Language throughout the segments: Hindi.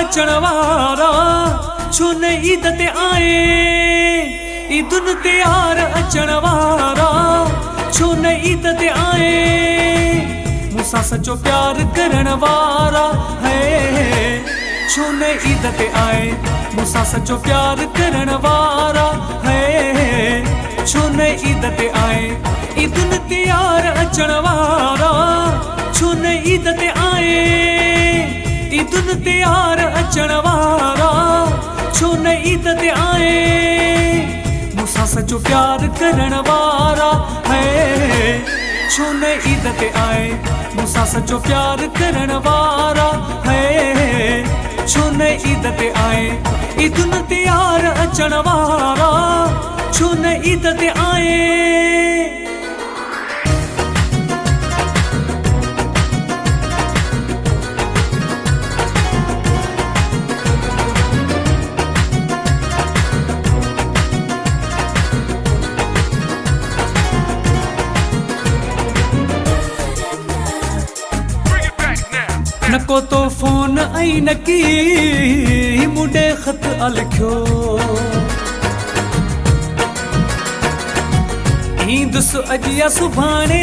अचण वारा छो न ईद ते आए। ईदुन ते यार अचण वारा छो न ईद ते आए। मूंसां सचो प्यार करण वारा है छो न ईद ते आए। मूंसां सचो प्यार करण वारा है छो न ईद ते आए। ईदुन ते यार अचण वारा छो न ईद ते आए। ईदुन ते यार अचण वारा छो न ईद ते आए। मूंसां सचो प्यार करण वारा है छो न ईद ते आए। मूंसां सचो प्यार करण वारा है छो न ईद ते आए। ईदुन ते यार अचण वारा छो न ईद ते आए। नको तो फोन आई नकी मुंडे खत अलख्यो। ईंदुस अॼु या सुभाणे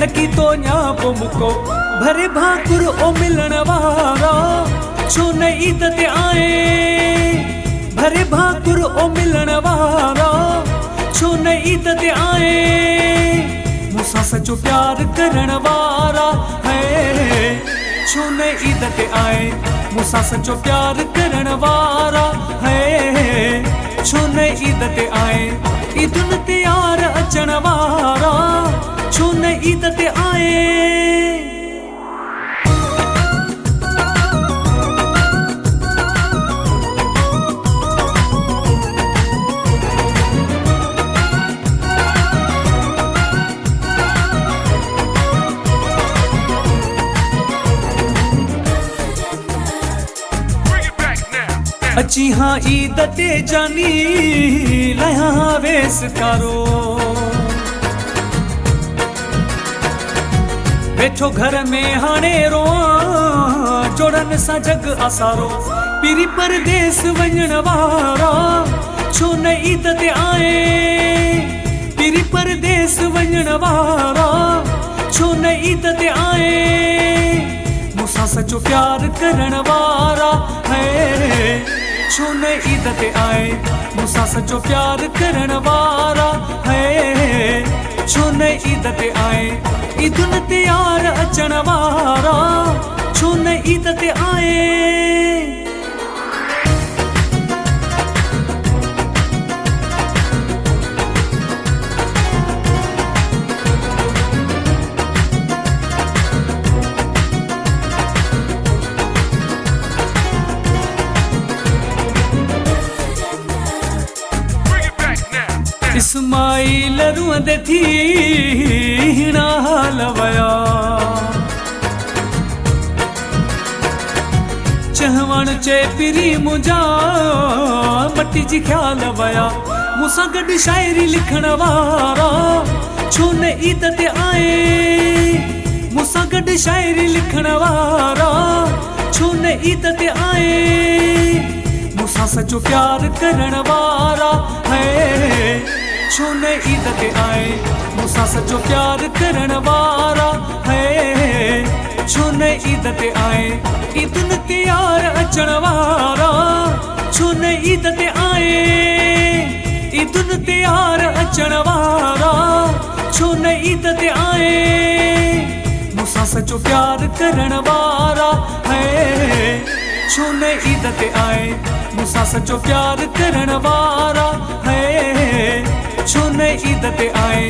नकी तो न्याप मुको। भरे भाकुर ओ मिलण वारा छो न ईद ते आए। भरे भाकुर ओ मिलण वारा छो न ईद ते आए। मूंसां सचो प्यार करण वारा है छो न ईद ते आए। मूंसां सचो प्यार करण वारा है छो न ईद ते आए। ईदुन ते यार अचण वारा छो न ईद ते आए। अची हाँ ईद ते जानी लया वेस कारो। वेठो घर में हाणे रोआं जोड़न सां जग असारो। पीरी परदेस वञण वारा छो न ईद ते आए। पीरी परदेस वञण वारा छो न ईद ते आए। मूंसां सचो प्यार करण वारा है छो न ईद ते आए। मूंसां सचो प्यार करण वारा है छो न ईद ते आए। ईदुन ते यार अचण वारा छो न ईद ते आए। इस्माइल रुअंदे थी हिना हाल वया। चहवण चे पिरी मुंजा मटी जी ख्याल वया। मूंसां गॾु शायरी लिखण वारा छो न ईद ते आए। मूंसां गॾु शायरी लिखण वारा छो न ईद ते आए। मूंसां सचो प्यार करण वारा है छो न ईद ते आए। मूंसां सचो प्यार करण वारा है छो न ईद ते आए। ईदुन ते यार अचण वारा छो न ईद ते आए। ईदुन ते यार अचण वारा छो न ईद ते आए। मूंसां सचो प्यार करण वारा है छो न ईद ते आए। मूंसां सचो प्यार करण वारा है छो न ईद ते आए।